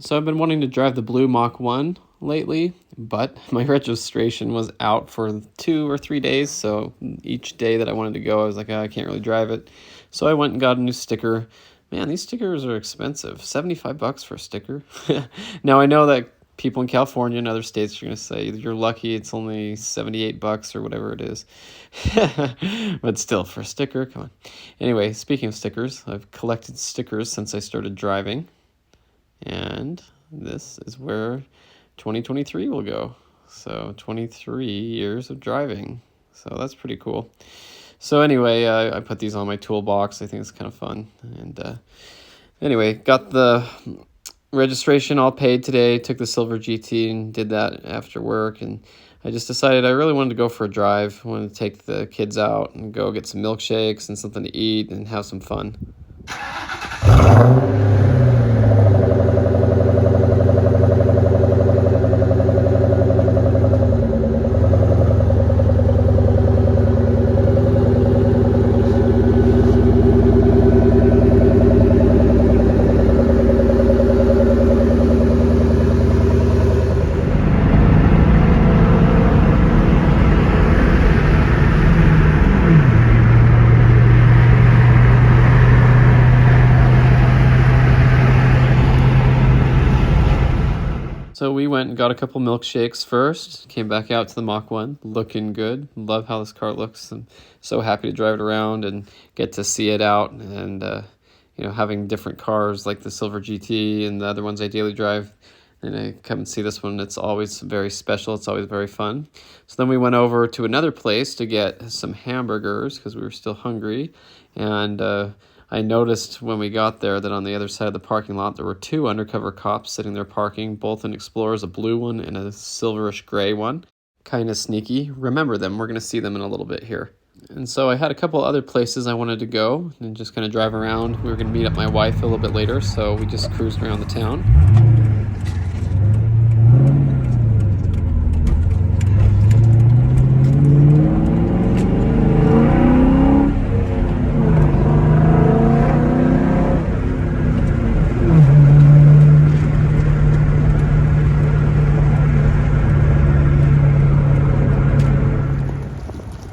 So I've been wanting to drive the blue Mach 1 lately, but my registration was out for 2 or 3 days. So each day that I wanted to go, I was like, I can't really drive it. So I went and got a new sticker. Man, these stickers are expensive. 75 bucks for a sticker. Now I know that people in California and other states are going to say you're lucky it's only 78 bucks or whatever it is. But still, for a sticker, come on. Anyway, speaking of stickers, I've collected stickers since I started driving. And this is where 2023 will go. So 23 years of driving. So that's pretty cool. So anyway, I put these on my toolbox. I think it's kind of fun. And anyway, got the registration all paid today. Took the Silver GT and did that after work. And I just decided I really wanted to go for a drive. I wanted to take the kids out and go get some milkshakes and something to eat and have some fun. So we went and got a couple milkshakes first, came back out to the Mach 1, looking good. Love how this car looks. I'm so happy to drive it around and get to see it out. And, having different cars like the Silver GT and the other ones I daily drive, and I come and see this one, it's always very special. It's always very fun. So then we went over to another place to get some hamburgers because we were still hungry. And I noticed when we got there that on the other side of the parking lot, there were two undercover cops sitting there parking, both in Explorers, a blue one and a silverish gray one. Kind of sneaky. Remember them. We're going to see them in a little bit here. And so I had a couple other places I wanted to go and just kind of drive around. We were going to meet up my wife a little bit later, so we just cruised around the town.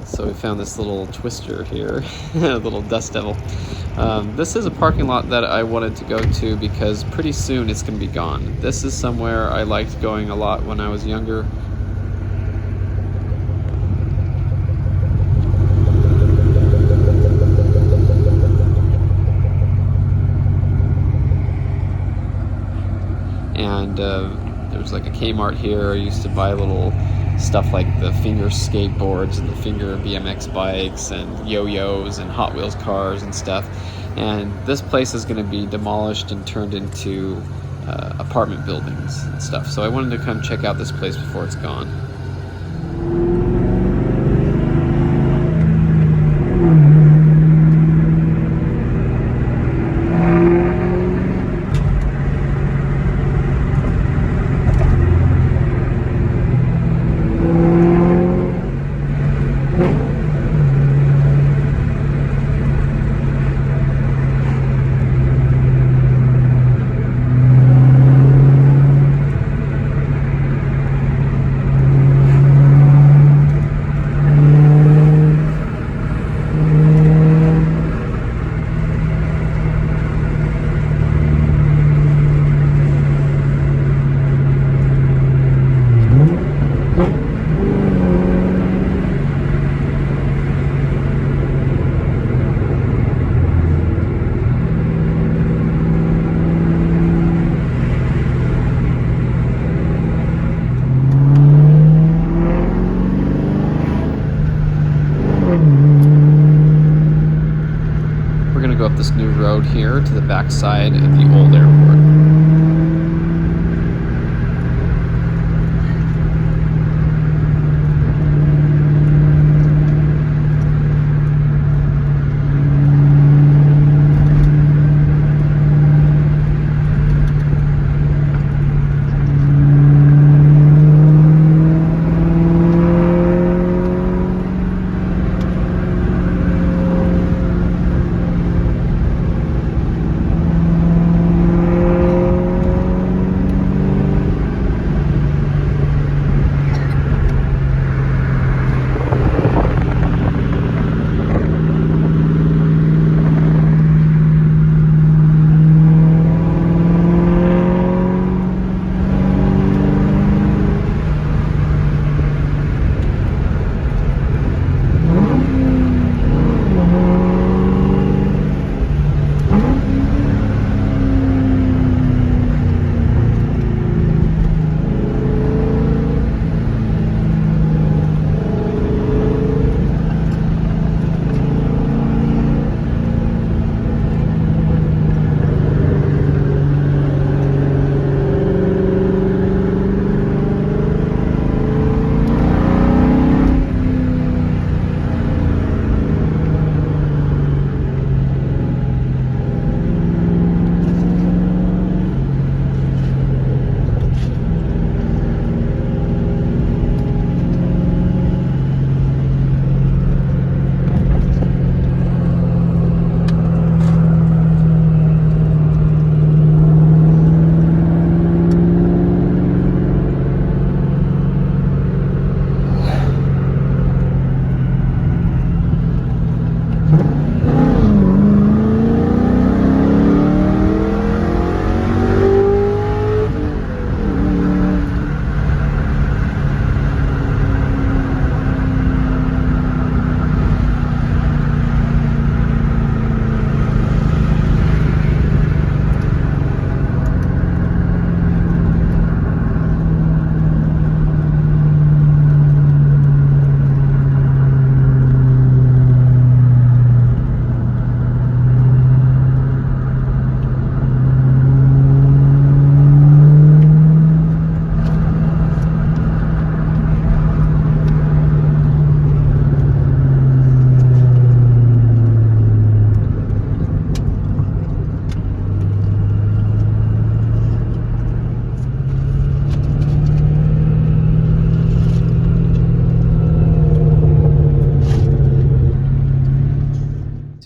So we found this little twister here, a little dust devil. This is a parking lot that I wanted to go to because pretty soon it's going to be gone. This is somewhere I liked going a lot when I was younger. And there was like a Kmart here. I used to buy little stuff like the finger skateboards and the finger BMX bikes and yo-yos and Hot Wheels cars and stuff. And this place is going to be demolished and turned into apartment buildings and stuff. So I wanted to come check out this place before it's gone. We're going to go up this new road here to the backside of the old airport.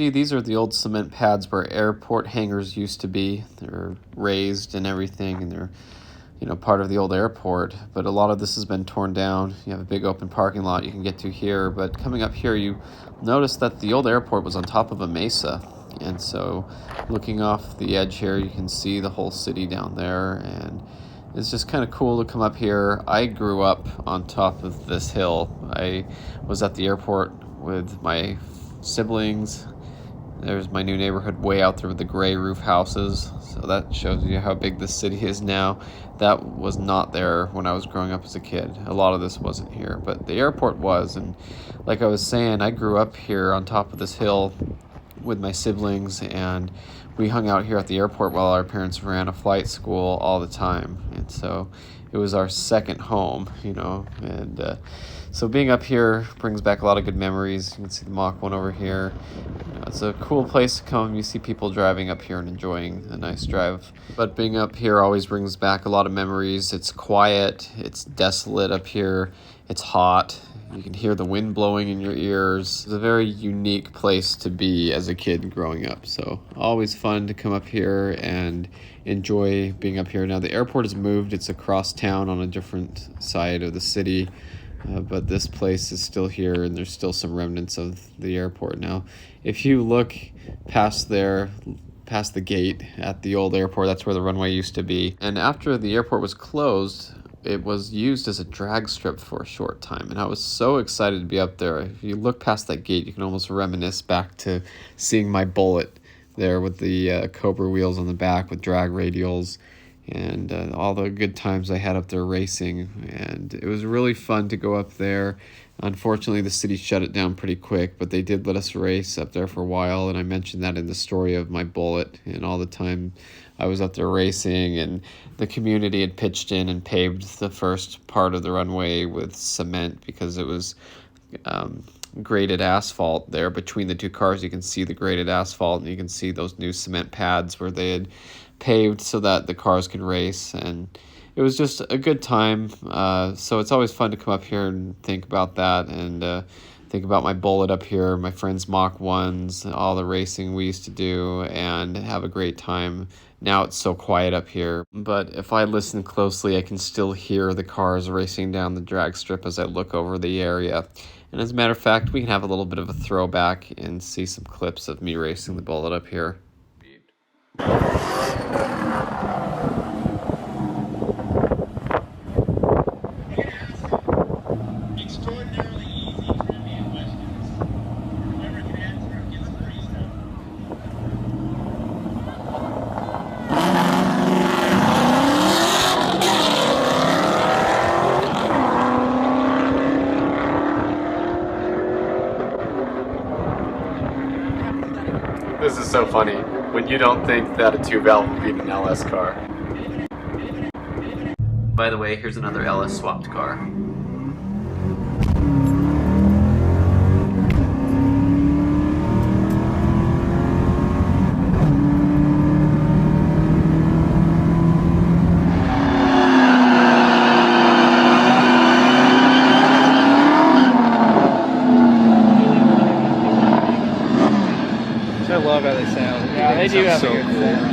See, these are the old cement pads where airport hangars used to be. They're raised and everything, and they're, part of the old airport. But a lot of this has been torn down. You have a big open parking lot you can get to here. But coming up here, you notice that the old airport was on top of a mesa. And so looking off the edge here, you can see the whole city down there. And it's just kind of cool to come up here. I grew up on top of this hill. I was at the airport with my siblings. There's my new neighborhood way out there with the gray roof houses. So that shows you how big this city is now. That was not there when I was growing up as a kid. A lot of this wasn't here, but the airport was. And like I was saying, I grew up here on top of this hill with my siblings, and we hung out here at the airport while our parents ran a flight school all the time. And so it was our second home, and so being up here brings back a lot of good memories. You can see the Mach 1 over here. It's a cool place to come. You see people driving up here and enjoying a nice drive. But being up here always brings back a lot of memories. It's quiet. It's desolate up here. It's hot. You can hear the wind blowing in your ears. It's a very unique place to be as a kid growing up. So always fun to come up here and enjoy being up here. Now the airport has moved. It's across town on a different side of the city. But this place is still here, and there's still some remnants of the airport. Now, if you look past there, past the gate at the old airport, that's where the runway used to be. And after the airport was closed, it was used as a drag strip for a short time. And I was so excited to be up there. If you look past that gate, you can almost reminisce back to seeing my Bullet there with the Cobra wheels on the back with drag radials. And all the good times I had up there racing, and it was really fun to go up there. Unfortunately, the city shut it down pretty quick, but they did let us race up there for a while, and I mentioned that in the story of my Bullet and all the time I was up there racing, and the community had pitched in and paved the first part of the runway with cement because it was graded asphalt there between the two cars. You can see the graded asphalt, and you can see those new cement pads where they had paved so that the cars could race, and it was just a good time. So it's always fun to come up here and think about that, and think about my Bullet up here, my friends' Mach 1s, all the racing we used to do, and have a great time. Now it's so quiet up here, but if I listen closely, I can still hear the cars racing down the drag strip as I look over the area. And as a matter of fact, we can have a little bit of a throwback and see some clips of me racing the Bullet up here. Extraordinarily easy trivia questions. Whoever can answer it gets free stuff. This is so funny when you don't think that a 2-valve will beat an LS car. By the way, here's another LS swapped car. I love how they sound. Yeah, they do have so a good cool. sound.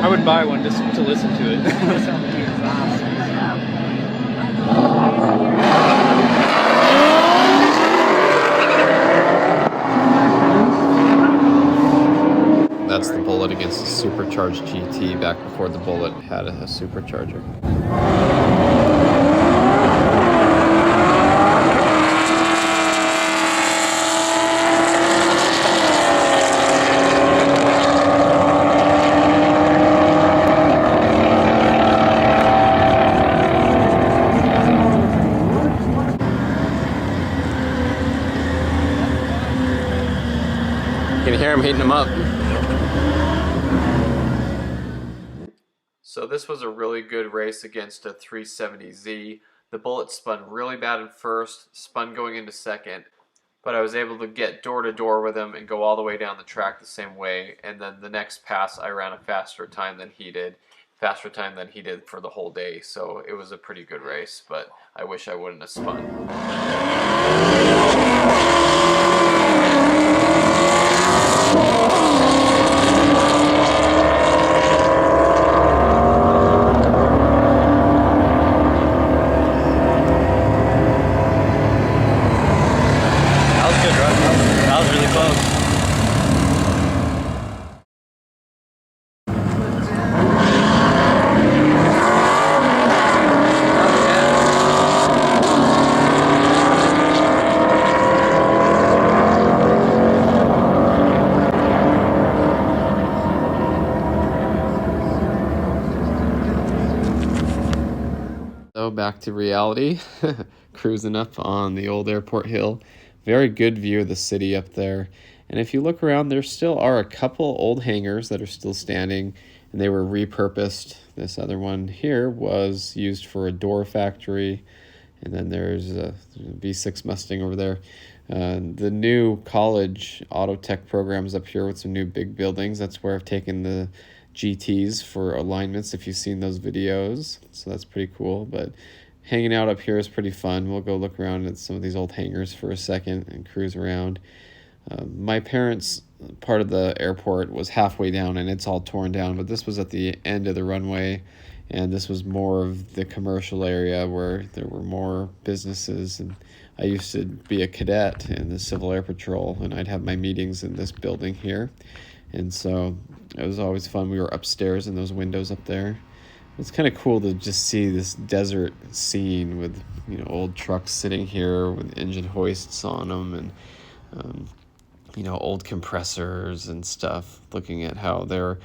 I would buy one just to listen to it. That's the Bullet against the supercharged GT back before the Bullet had a supercharger. You can hear him heating them up. So this was a really good race against a 370Z. The Bullet spun really bad in first, spun going into second, but I was able to get door to door with him and go all the way down the track the same way, and then the next pass I ran a faster time than he did. faster time than he did for the whole day. So it was a pretty good race, but I wish I wouldn't have spun. That was good, right? That was really close. So back to reality, cruising up on the old airport hill. Very good view of the city up there. And if you look around, there still are a couple old hangars that are still standing, and they were repurposed. This other one here was used for a door factory. And then there's a V6 Mustang over there. The new college auto tech programs up here with some new big buildings. That's where I've taken the GTs for alignments, if you've seen those videos. So that's pretty cool. But hanging out up here is pretty fun. We'll go look around at some of these old hangars for a second and cruise around. My parents' part of the airport was halfway down, and it's all torn down, but this was at the end of the runway, and this was more of the commercial area where there were more businesses. And I used to be a cadet in the Civil Air Patrol, and I'd have my meetings in this building here. And so it was always fun. We were upstairs in those windows up there. It's kind of cool to just see this desert scene with, old trucks sitting here with engine hoists on them, and old compressors and stuff, looking at how they're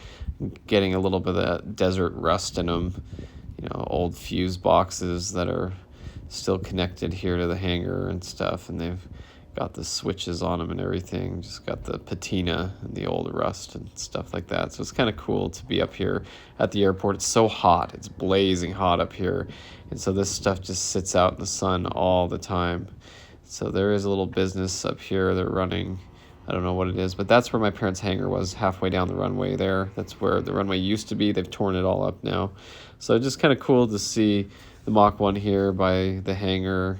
getting a little bit of that desert rust in them, old fuse boxes that are still connected here to the hangar and stuff, and they've got the switches on them and everything, just got the patina and the old rust and stuff like that. So it's kind of cool to be up here at the airport. It's so hot, it's blazing hot up here, and so this stuff just sits out in the sun all the time. So there is a little business up here they're running. I don't know what it is, but that's where my parents' hangar was, halfway down the runway there. That's where the runway used to be. They've torn it all up now. So just kind of cool to see the Mach 1 here by the hangar.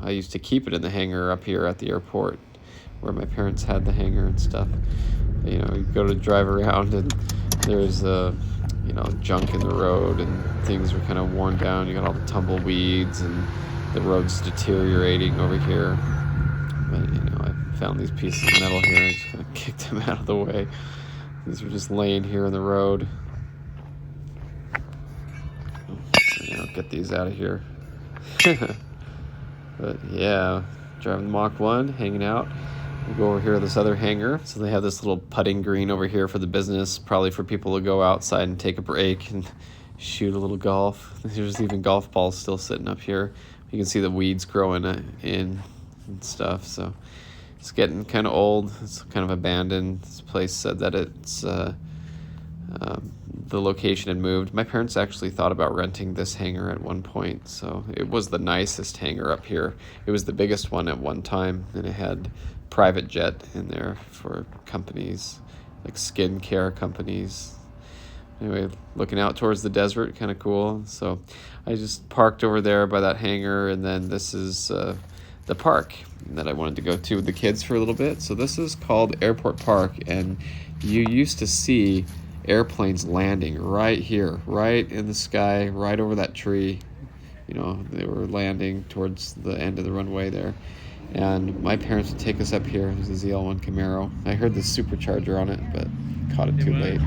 I used to keep it in the hangar up here at the airport where my parents had the hangar and stuff. You go to drive around and there's junk in the road and things are kind of worn down. You got all the tumbleweeds and the road's deteriorating over here. But, I found these pieces of metal here and just kind of kicked them out of the way. These were just laying here in the road. So, get these out of here. But yeah, driving the Mach 1, hanging out. We go over here to this other hangar. So they have this little putting green over here for the business, probably for people to go outside and take a break and shoot a little golf. There's even golf balls still sitting up here. You can see the weeds growing in and stuff. So it's getting kind of old. It's kind of abandoned. This place said that it's the location had moved. My parents actually thought about renting this hangar at one point. So it was the nicest hangar up here. It was the biggest one at one time, and it had private jet in there for companies, like skincare companies. Anyway, looking out towards the desert, kind of cool. So I just parked over there by that hangar, and then this is the park that I wanted to go to with the kids for a little bit. So this is called Airport Park, and you used to see airplanes landing right here, right in the sky, right over that tree. They were landing towards the end of the runway there. And my parents would take us up here. It was a ZL1 Camaro. I heard the supercharger on it, but caught it too late.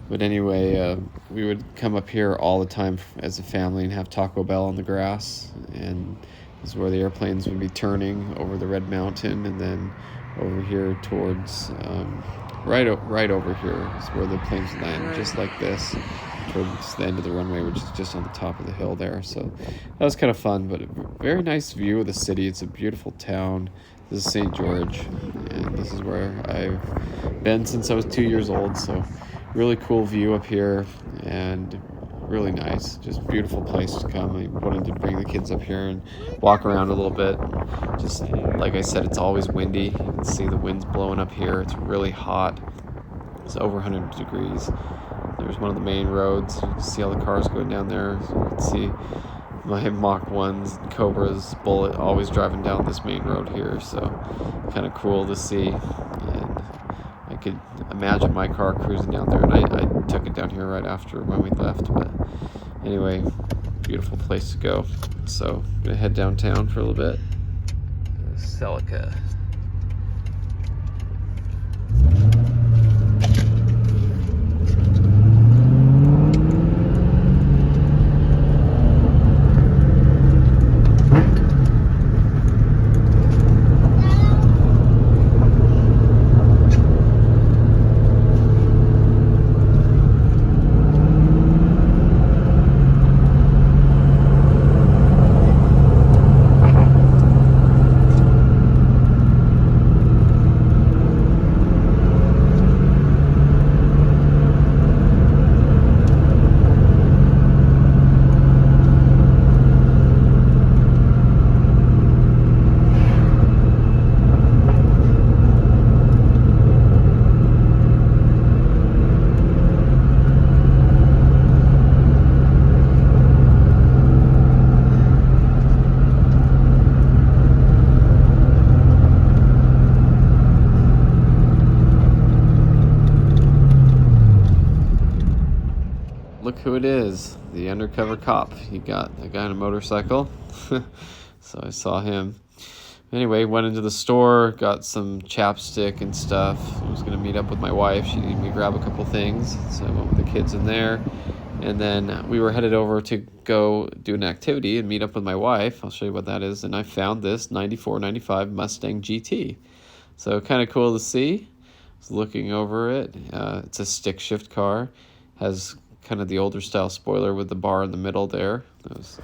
But anyway, we would come up here all the time as a family and have Taco Bell on the grass. And this is where the airplanes would be turning over the Red Mountain, and then over here towards, right over here is where the planes land, just like this, towards the end of the runway, which is just on the top of the hill there. So that was kind of fun, but a very nice view of the city. It's a beautiful town. This is St. George, and this is where I've been since I was 2 years old. So really cool view up here, and really nice, just beautiful place to come. I wanted to bring the kids up here and walk around a little bit. Just like I said, it's always windy. You can see the winds blowing up here. It's really hot. It's over 100 degrees. There's one of the main roads. You can see all the cars going down there. So you can see my Mach 1's, Cobra's, Bullet always driving down this main road here. So kind of cool to see. And I could imagine my car cruising down there. And I took it down here right after when we left. But anyway, beautiful place to go. So I'm going to head downtown for a little bit. Celica. Look who it is, the undercover cop. He got a guy on a motorcycle. So I saw him. Anyway, went into the store, got some chapstick and stuff. I was going to meet up with my wife. She needed me to grab a couple things. So I went with the kids in there. And then we were headed over to go do an activity and meet up with my wife. I'll show you what that is. And I found this 94, 95 Mustang GT. So kind of cool to see. I was looking over it. It's a stick shift car. Has kind of the older style spoiler with the bar in the middle there. It was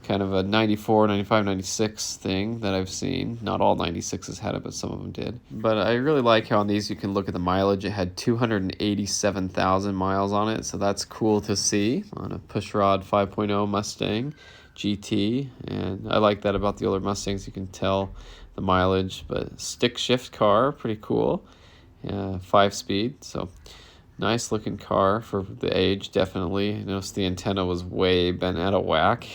kind of a 94, 95, 96 thing that I've seen. Not all 96s had it, but some of them did. But I really like how on these you can look at the mileage. It had 287,000 miles on it, so that's cool to see on a pushrod 5.0 Mustang GT. And I like that about the older Mustangs. You can tell the mileage, but stick shift car, pretty cool. 5-speed, so nice looking car for the age, definitely. I noticed the antenna was way bent out of whack.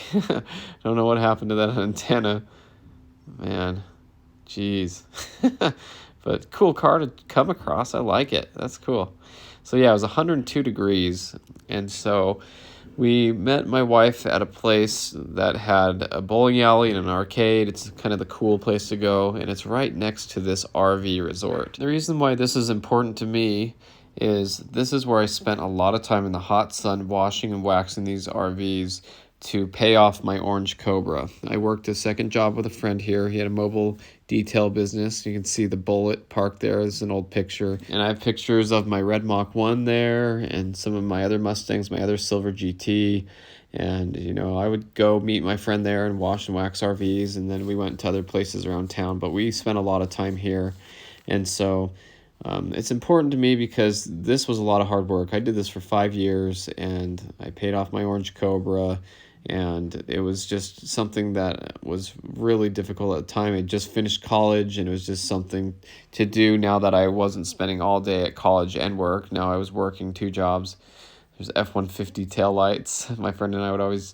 Don't know what happened to that antenna. Man, jeez. But cool car to come across. I like it. That's cool. So yeah, it was 102 degrees. And so we met my wife at a place that had a bowling alley and an arcade. It's kind of the cool place to go. And it's right next to this RV resort. The reason why this is important to me is this is where I spent a lot of time in the hot sun washing and waxing these RVs to pay off my orange Cobra. I worked a second job with a friend here. He had a mobile detail business. You can see the Bullet parked there. This is an old picture. And I have pictures of my red Mach 1 there and some of my other Mustangs, my other silver GT. And, you know, I would go meet my friend there and wash and wax RVs. And then we went to other places around town. But we spent a lot of time here. And so it's important to me because this was a lot of hard work. I did this for 5 years and I paid off my orange Cobra, and it was just something that was really difficult at the time. I just finished college and it was just something to do now that I wasn't spending all day at college and work. Now I was working 2 jobs. There's F-150 taillights. My friend and I would always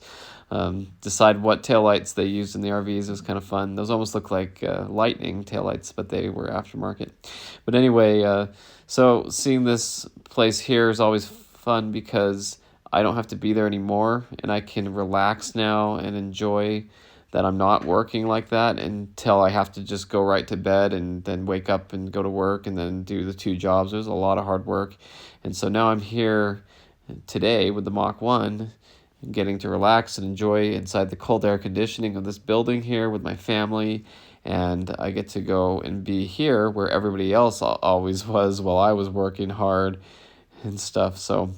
decide what taillights they used in the RVs. It was kind of fun. Those almost look like Lightning taillights, but they were aftermarket. But anyway, so seeing this place here is always fun because I don't have to be there anymore, and I can relax now and enjoy that I'm not working like that until I have to just go right to bed and then wake up and go to work and then do the 2 jobs. There's a lot of hard work. And so now I'm here today with the Mach 1, getting to relax and enjoy inside the cold air conditioning of this building here with my family. And I get to go and be here where everybody else always was while I was working hard and stuff. So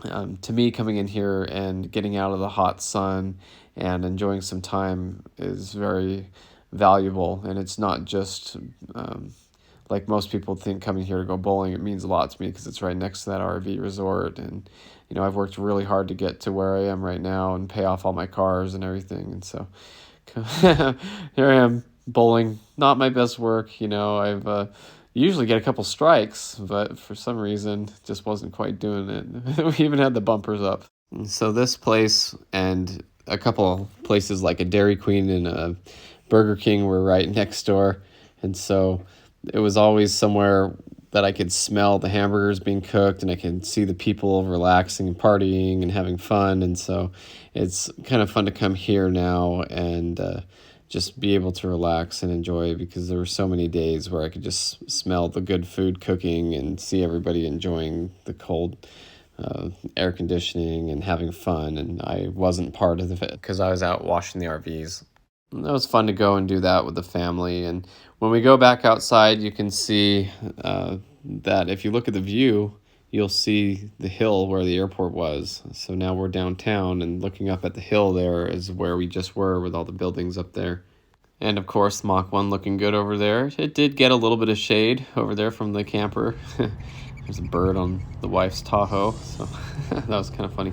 to me, coming in here and getting out of the hot sun and enjoying some time is very valuable. And it's not just like most people think coming here to go bowling. It means a lot to me because it's right next to that RV resort. And, you know, I've worked really hard to get to where I am right now and pay off all my cars and everything. And so here I am bowling. Not my best work. You know, I've You usually get a couple strikes, but for some reason, just wasn't quite doing it. We even had the bumpers up. And so this place and a couple places like a Dairy Queen and a Burger King were right next door. And so it was always somewhere that I could smell the hamburgers being cooked and I could see the people relaxing and partying and having fun. And so it's kind of fun to come here now and just be able to relax and enjoy, because there were so many days where I could just smell the good food cooking and see everybody enjoying the cold air conditioning and having fun, and I wasn't part of it because I was out washing the RVs. And that was fun to go and do that with the family. And when we go back outside, you can see that if you look at the view, you'll see the hill where the airport was. So now we're downtown, and looking up at the hill there is where we just were with all the buildings up there. And of course, Mach 1 looking good over there. It did get a little bit of shade over there from the camper. There's a bird on the wife's Tahoe, so that was kind of funny.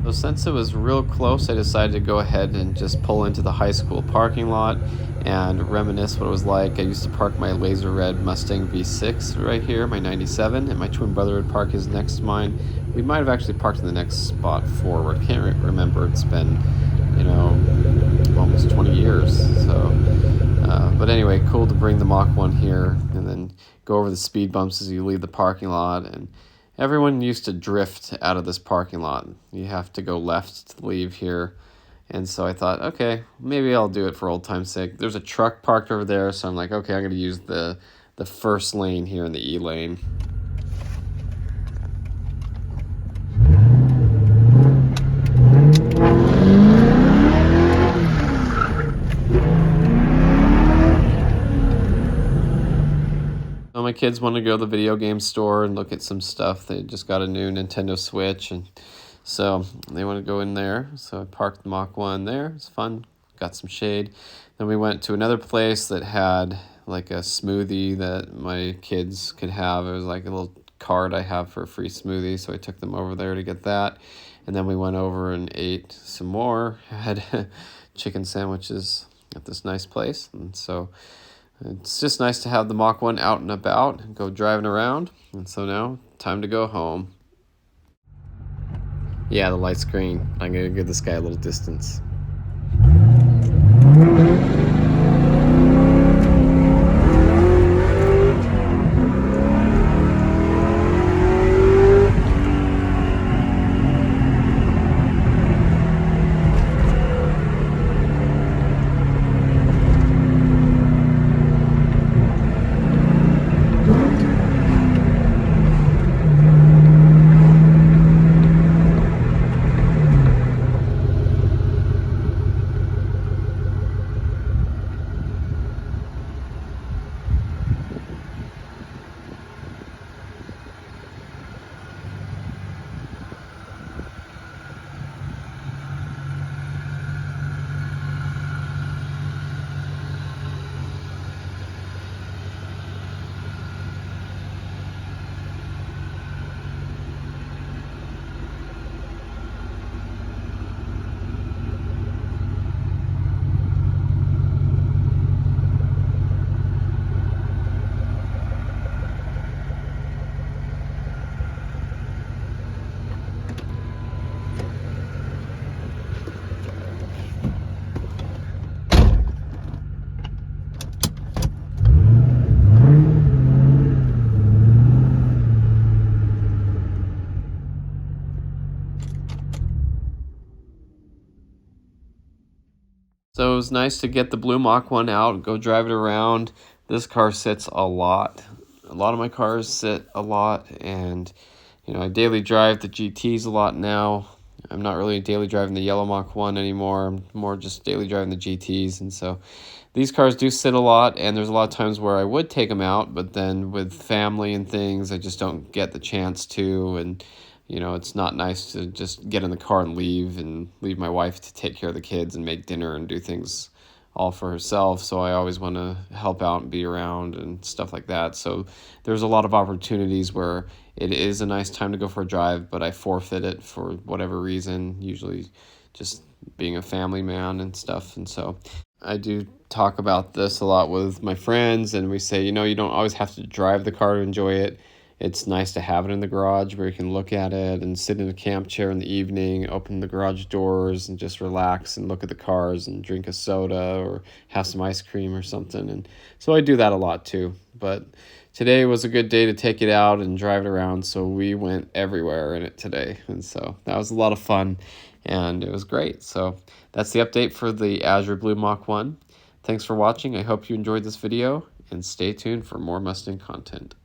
So since it was real close, I decided to go ahead and just pull into the high school parking lot and reminisce what it was like. I used to park my laser red Mustang V6 right here, my 97, and my twin brother would park his next to mine. We might have actually parked in the next spot forward. Can't remember. It's been, almost 20 years. So, but anyway, cool to bring the Mach 1 here and then go over the speed bumps as you leave the parking lot. And everyone used to drift out of this parking lot. You have to go left to leave here. And so I thought, okay, maybe I'll do it for old time's sake. There's a truck parked over there, so I'm like, okay, I'm going to use the first lane here in the E lane. So my kids wanted to go to the video game store and look at some stuff. They just got a new Nintendo Switch, and so they want to go in there. So I parked the Mach 1 there. It's fun. Got some shade. Then we went to another place that had like a smoothie that my kids could have. It was like a little card I have for a free smoothie, so I took them over there to get that. And then we went over and ate some more. Had chicken sandwiches at this nice place. And so it's just nice to have the Mach 1 out and about and go driving around. And so now, time to go home. Yeah, the light's green. I'm going to give this guy a little distance. So it was nice to get the blue Mach 1 out and go drive it around. This car sits a lot. A lot of my cars sit a lot, and I daily drive the GTs a lot now. I'm not really daily driving the yellow Mach 1 anymore. I'm more just daily driving the GTs, and so these cars do sit a lot, and there's a lot of times where I would take them out, but then with family and things, I just don't get the chance to, and it's not nice to just get in the car and leave my wife to take care of the kids and make dinner and do things all for herself, so I always want to help out and be around and stuff like that. So there's a lot of opportunities where it is a nice time to go for a drive, but I forfeit it for whatever reason, usually just being a family man and stuff. And so I do talk about this a lot with my friends, and we say, you don't always have to drive the car to enjoy it. It's nice to have it in the garage where you can look at it and sit in a camp chair in the evening, open the garage doors and just relax and look at the cars and drink a soda or have some ice cream or something. And so I do that a lot too. But today was a good day to take it out and drive it around, so we went everywhere in it today. And so that was a lot of fun and it was great. So that's the update for the Azure Blue Mach 1. Thanks for watching. I hope you enjoyed this video and stay tuned for more Mustang content.